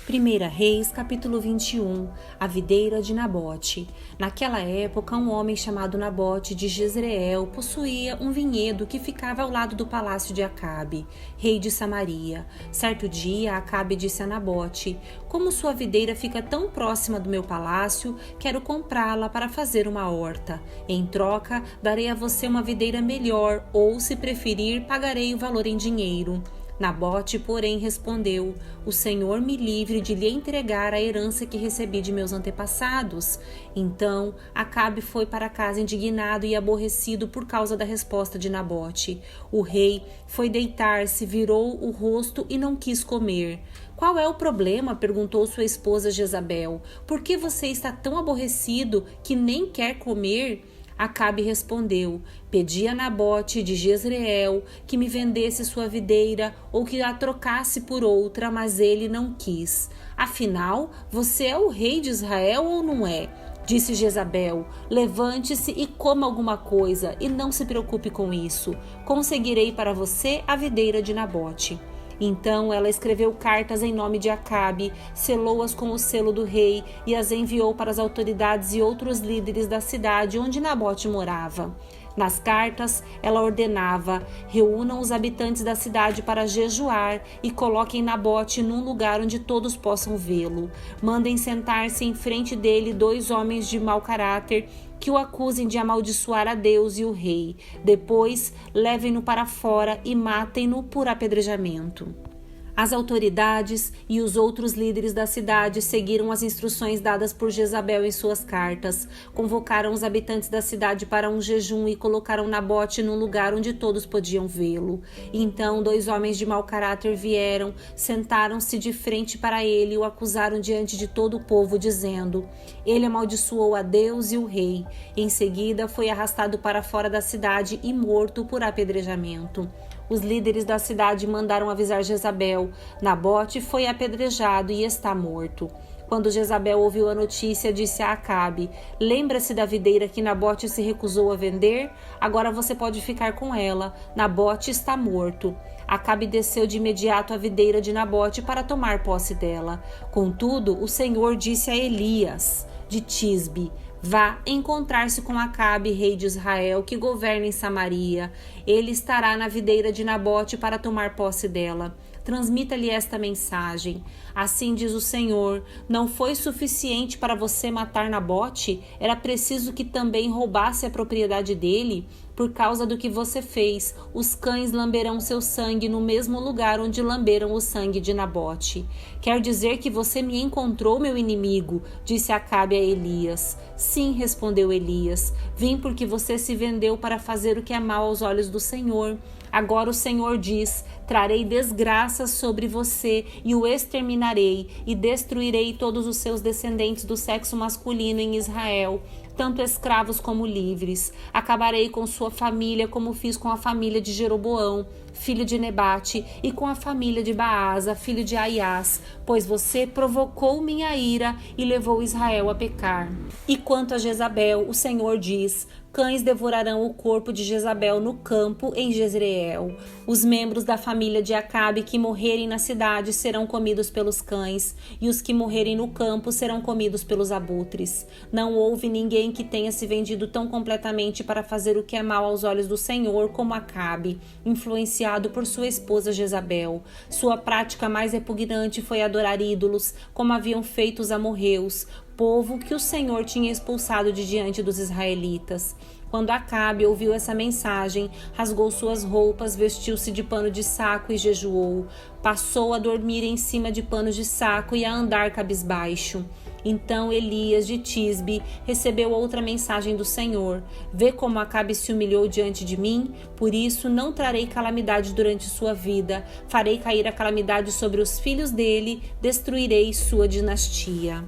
1 Reis, capítulo 21, a videira de Nabote. Naquela época, um homem chamado Nabote de Jezreel possuía um vinhedo que ficava ao lado do palácio de Acabe, rei de Samaria. Certo dia, Acabe disse a Nabote: "Como sua videira fica tão próxima do meu palácio, quero comprá-la para fazer uma horta. Em troca, darei a você uma videira melhor, ou, se preferir, pagarei o valor em dinheiro." Nabote, porém, respondeu: "O Senhor me livre de lhe entregar a herança que recebi de meus antepassados." Então, Acabe foi para casa indignado e aborrecido por causa da resposta de Nabote. O rei foi deitar-se, virou o rosto e não quis comer. "Qual é o problema?" perguntou sua esposa Jezabel. "Por que você está tão aborrecido que nem quer comer?" Acabe respondeu: "Pedi a Nabote de Jezreel que me vendesse sua videira ou que a trocasse por outra, mas ele não quis. Afinal, você é o rei de Israel ou não é?" Disse Jezabel: "Levante-se e coma alguma coisa e não se preocupe com isso. Conseguirei para você a videira de Nabote." Então ela escreveu cartas em nome de Acabe, selou-as com o selo do rei e as enviou para as autoridades e outros líderes da cidade onde Nabote morava. Nas cartas, ela ordenava: "Reúnam os habitantes da cidade para jejuar e coloquem Nabote num lugar onde todos possam vê-lo. Mandem sentar-se em frente dele 2 homens de mau caráter que o acusem de amaldiçoar a Deus e o rei. Depois, levem-no para fora e matem-no por apedrejamento." As autoridades e os outros líderes da cidade seguiram as instruções dadas por Jezabel em suas cartas. Convocaram os habitantes da cidade para um jejum e colocaram Nabote num lugar onde todos podiam vê-lo. Então 2 homens de mau caráter vieram, sentaram-se de frente para ele e o acusaram diante de todo o povo, dizendo: "Ele amaldiçoou a Deus e o rei." Em seguida foi arrastado para fora da cidade e morto por apedrejamento. Os líderes da cidade mandaram avisar Jezabel: "Nabote foi apedrejado e está morto." Quando Jezabel ouviu a notícia, disse a Acabe: "Lembra-se da videira que Nabote se recusou a vender? Agora você pode ficar com ela. Nabote está morto." Acabe desceu de imediato à videira de Nabote para tomar posse dela. Contudo, o Senhor disse a Elias de Tisbe: "Vá encontrar-se com Acabe, rei de Israel, que governa em Samaria. Ele estará na videira de Nabote para tomar posse dela. Transmita-lhe esta mensagem: Assim diz o Senhor, não foi suficiente para você matar Nabote? Era preciso que também roubasse a propriedade dele? Por causa do que você fez, os cães lamberão seu sangue no mesmo lugar onde lamberam o sangue de Nabote." "Quer dizer que você me encontrou, meu inimigo?" disse Acabe a Elias. "Sim", respondeu Elias, "vim porque você se vendeu para fazer o que é mal aos olhos do Senhor. Agora o Senhor diz: trarei desgraças sobre você e o exterminarei, e destruirei todos os seus descendentes do sexo masculino em Israel, tanto escravos como livres. Acabarei com sua família como fiz com a família de Jeroboão, filho de Nebate, e com a família de Baasa, filho de Aias, pois você provocou minha ira e levou Israel a pecar." E quanto a Jezabel, o Senhor diz: "Cães devorarão o corpo de Jezabel no campo em Jezreel. Os membros da família de Acabe que morrerem na cidade serão comidos pelos cães, e os que morrerem no campo serão comidos pelos abutres. Não houve ninguém que tenha se vendido tão completamente para fazer o que é mal aos olhos do Senhor como Acabe, influenciado por sua esposa Jezabel. Sua prática mais repugnante foi adorar ídolos, como haviam feito os amorreus, povo que o Senhor tinha expulsado de diante dos israelitas." Quando Acabe ouviu essa mensagem, rasgou suas roupas, vestiu-se de pano de saco e jejuou. Passou a dormir em cima de panos de saco e a andar cabisbaixo. Então Elias de Tisbe recebeu outra mensagem do Senhor: "Vê como Acabe se humilhou diante de mim? Por isso não trarei calamidade durante sua vida. Farei cair a calamidade sobre os filhos dele, destruirei sua dinastia."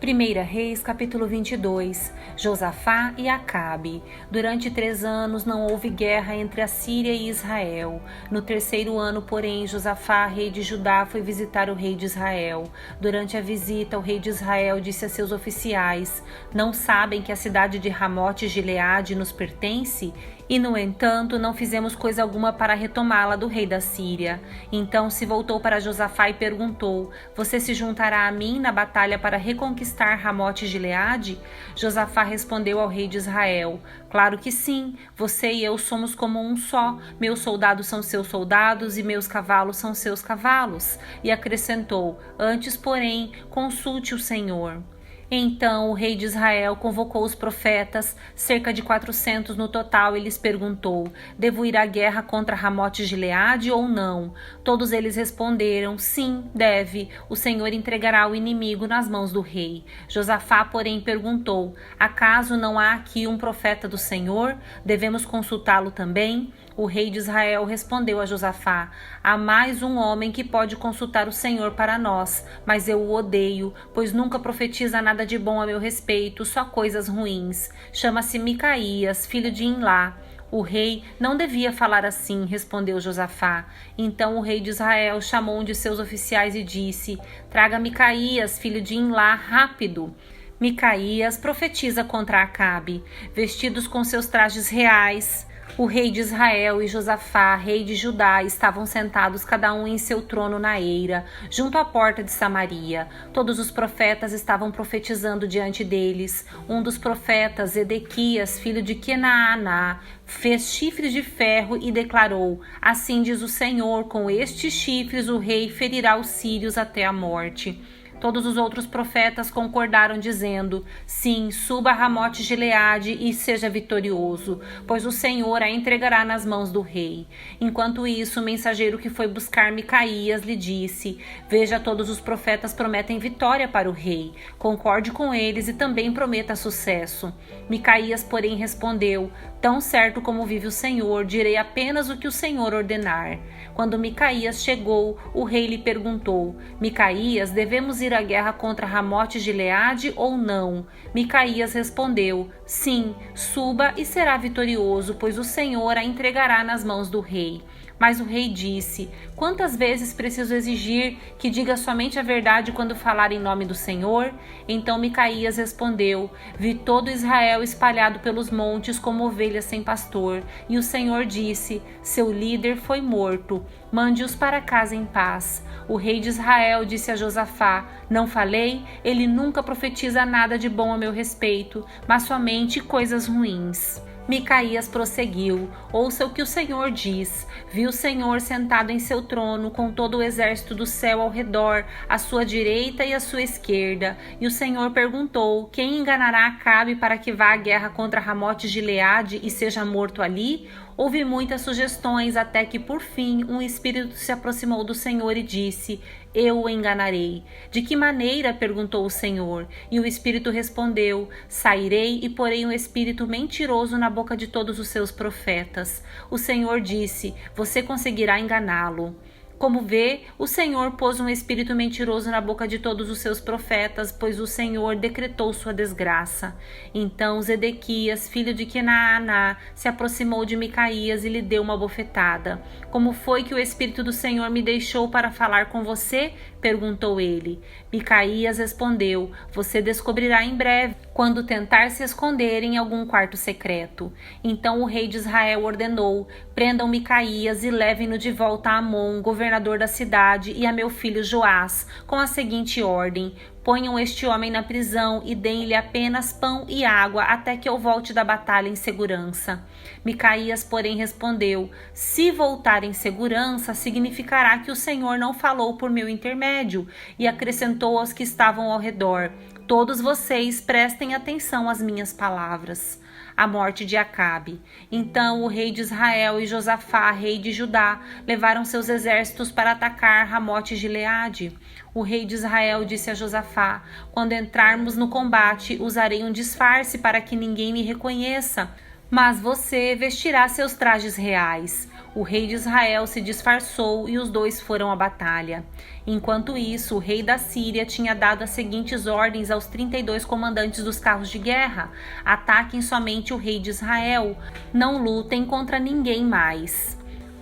1 Reis, capítulo 22. Josafá e Acabe. Durante 3 anos não houve guerra entre a Síria e Israel. No 3º ano, porém, Josafá, rei de Judá, foi visitar o rei de Israel. Durante a visita, o rei de Israel disse a seus oficiais: "Não sabem que a cidade de Ramote Gileade nos pertence? E, no entanto, não fizemos coisa alguma para retomá-la do rei da Síria. Então se voltou para Josafá e perguntou: Você se juntará a mim na batalha para reconquistar Ramote de Gileade? Josafá respondeu ao rei de Israel: Claro que sim, você e eu somos como um só. Meus soldados são seus soldados e meus cavalos são seus cavalos. E acrescentou: Antes, porém, consulte o Senhor. Então o rei de Israel convocou os profetas, cerca de 400 no total, e lhes perguntou: Devo ir à guerra contra Ramote de Gileade ou não? Todos eles responderam: Sim, deve. O Senhor entregará o inimigo nas mãos do rei. Josafá, porém, perguntou: Acaso não há aqui um profeta do Senhor? Devemos consultá-lo também? O rei de Israel respondeu a Josafá: Há mais um homem que pode consultar o Senhor para nós, mas eu o odeio, pois nunca profetiza nada de bom a meu respeito, só coisas ruins. Chama-se Micaías, filho de Imlá. O rei não devia falar assim, respondeu Josafá. Então o rei de Israel chamou um de seus oficiais e disse: Traga Micaías, filho de Imlá, rápido. Micaías profetiza contra Acabe, vestidos com seus trajes reais. O rei de Israel e Josafá, rei de Judá, estavam sentados cada um em seu trono na eira, junto à porta de Samaria. Todos os profetas estavam profetizando diante deles. Um dos profetas, Edequias, filho de Quenaaná, fez chifres de ferro e declarou: Assim diz o Senhor, com estes chifres o rei ferirá os sírios até a morte. Todos os outros profetas concordaram, dizendo: Sim, suba a Ramote Gileade e seja vitorioso, pois o Senhor a entregará nas mãos do rei. Enquanto isso, o mensageiro que foi buscar Micaías lhe disse: Veja, todos os profetas prometem vitória para o rei. Concorde com eles e também prometa sucesso. Micaías, porém, respondeu: Tão certo como vive o Senhor, direi apenas o que o Senhor ordenar. Quando Micaías chegou, o rei lhe perguntou: Micaías, devemos ir à guerra contra Ramote Gileade ou não? Micaías respondeu: Sim, suba e será vitorioso, pois o Senhor a entregará nas mãos do rei. Mas o rei disse: Quantas vezes preciso exigir que diga somente a verdade quando falar em nome do Senhor? Então Micaías respondeu: Vi todo Israel espalhado pelos montes como ovelhas sem pastor. E o Senhor disse: Seu líder foi morto. Mande-os para casa em paz. O rei de Israel disse a Josafá: Não falei? Ele nunca profetiza nada de bom a meu respeito, mas somente coisas ruins. Micaías prosseguiu: Ouça o que o Senhor diz. Vi o Senhor sentado em seu trono, com todo o exército do céu ao redor, à sua direita e à sua esquerda. E o Senhor perguntou: Quem enganará Acabe para que vá à guerra contra Ramote Gileade e seja morto ali? Houve muitas sugestões, até que, por fim, um espírito se aproximou do Senhor e disse: Eu o enganarei. De que maneira? Perguntou o Senhor. E o espírito respondeu: Sairei e porei um espírito mentiroso na boca de todos os seus profetas. O Senhor disse: Você conseguirá enganá-lo. Como vê, o Senhor pôs um espírito mentiroso na boca de todos os seus profetas, pois o Senhor decretou sua desgraça. Então Zedequias, filho de Quenaaná, se aproximou de Micaías e lhe deu uma bofetada. Como foi que o espírito do Senhor me deixou para falar com você? Perguntou ele. Micaías respondeu: Você descobrirá em breve, quando tentar se esconder em algum quarto secreto. Então o rei de Israel ordenou: Prendam Micaías e levem-no de volta a Amon, governador da cidade, e a meu filho Joás, com a seguinte ordem: Ponham este homem na prisão e deem-lhe apenas pão e água até que eu volte da batalha em segurança. Micaías, porém, respondeu: Se voltar em segurança, significará que o Senhor não falou por meu intermédio. E acrescentou aos que estavam ao redor: Todos vocês prestem atenção às minhas palavras. A morte de Acabe. Então o rei de Israel e Josafá, rei de Judá, levaram seus exércitos para atacar Ramote Gileade. O rei de Israel disse a Josafá: Quando entrarmos no combate, usarei um disfarce para que ninguém me reconheça. Mas você vestirá seus trajes reais. O rei de Israel se disfarçou e os dois foram à batalha. Enquanto isso, o rei da Síria tinha dado as seguintes ordens aos 32 comandantes dos carros de guerra: Ataquem somente o rei de Israel. Não lutem contra ninguém mais.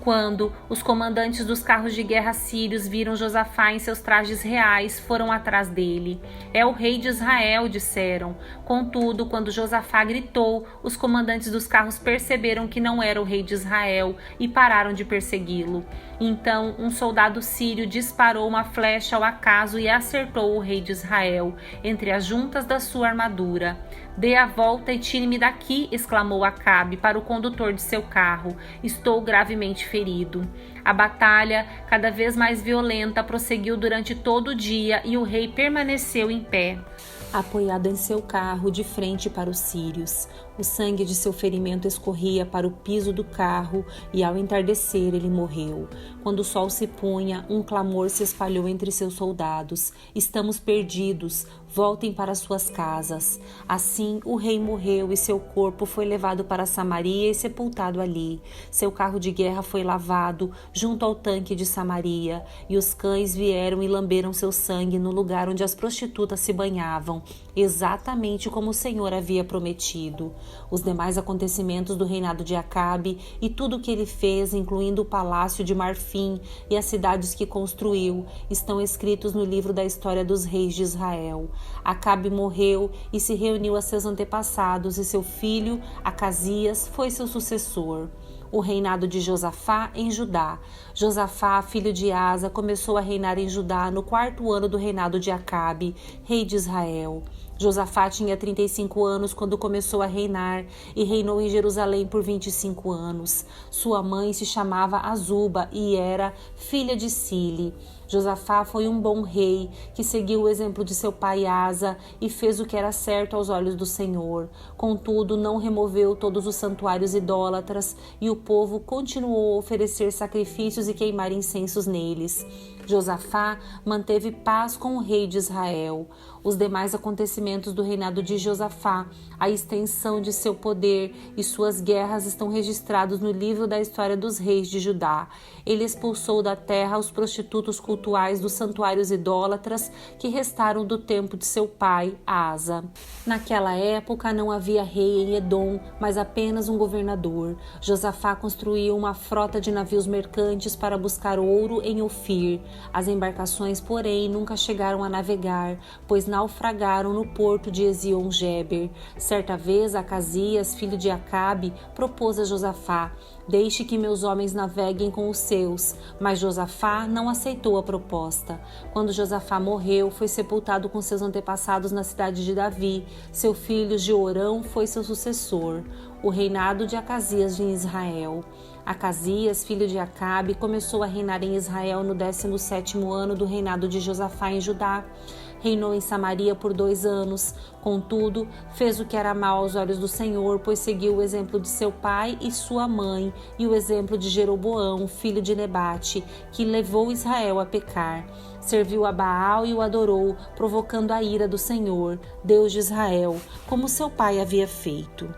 Quando os comandantes dos carros de guerra sírios viram Josafá em seus trajes reais, foram atrás dele. É o rei de Israel, disseram. Contudo, quando Josafá gritou, os comandantes dos carros perceberam que não era o rei de Israel e pararam de persegui-lo. Então, um soldado sírio disparou uma flecha ao acaso e acertou o rei de Israel, entre as juntas da sua armadura. "Dê a volta e tire-me daqui", exclamou Acabe para o condutor de seu carro. "Estou gravemente ferido." A batalha, cada vez mais violenta, prosseguiu durante todo o dia e o rei permaneceu em pé, apoiado em seu carro de frente para os sírios. O sangue de seu ferimento escorria para o piso do carro e ao entardecer ele morreu. Quando o sol se punha, um clamor se espalhou entre seus soldados: "Estamos perdidos, voltem para suas casas." Assim o rei morreu e seu corpo foi levado para Samaria e sepultado ali. Seu carro de guerra foi lavado junto ao tanque de Samaria e os cães vieram e lamberam seu sangue no lugar onde as prostitutas se banhavam, exatamente como o Senhor havia prometido. Os demais acontecimentos do reinado de Acabe e tudo o que ele fez, incluindo o palácio de marfim e as cidades que construiu, estão escritos no livro da história dos reis de Israel. Acabe morreu e se reuniu a seus antepassados, e seu filho, Acasias, foi seu sucessor. O reinado de Josafá em Judá. Josafá, filho de Asa, começou a reinar em Judá no 4º ano do reinado de Acabe, rei de Israel. Josafá tinha 35 anos quando começou a reinar e reinou em Jerusalém por 25 anos. Sua mãe se chamava Azuba e era filha de Sili. Josafá foi um bom rei que seguiu o exemplo de seu pai Asa e fez o que era certo aos olhos do Senhor. Contudo, não removeu todos os santuários idólatras e o povo continuou a oferecer sacrifícios e queimar incensos neles. Josafá manteve paz com o rei de Israel. Os demais acontecimentos do reinado de Josafá, a extensão de seu poder e suas guerras estão registrados no livro da história dos reis de Judá. Ele expulsou da terra os prostitutos cultuais dos santuários idólatras que restaram do tempo de seu pai, Asa. Naquela época não havia rei em Edom, mas apenas um governador. Josafá construiu uma frota de navios mercantes para buscar ouro em Ofir. As embarcações, porém, nunca chegaram a navegar, pois naufragaram no porto de Ezion-Geber. Certa vez, Acasias, filho de Acabe, propôs a Josafá: "Deixe que meus homens naveguem com os seus." Mas Josafá não aceitou a proposta. Quando Josafá morreu, foi sepultado com seus antepassados na cidade de Davi. Seu filho Jeorão foi seu sucessor. O reinado de Acasias em Israel. Acasias, filho de Acabe, começou a reinar em Israel no 17º ano do reinado de Josafá em Judá. Reinou em Samaria por 2 anos. Contudo, fez o que era mal aos olhos do Senhor, pois seguiu o exemplo de seu pai e sua mãe e o exemplo de Jeroboão, filho de Nebate, que levou Israel a pecar. Serviu a Baal e o adorou, provocando a ira do Senhor, Deus de Israel, como seu pai havia feito.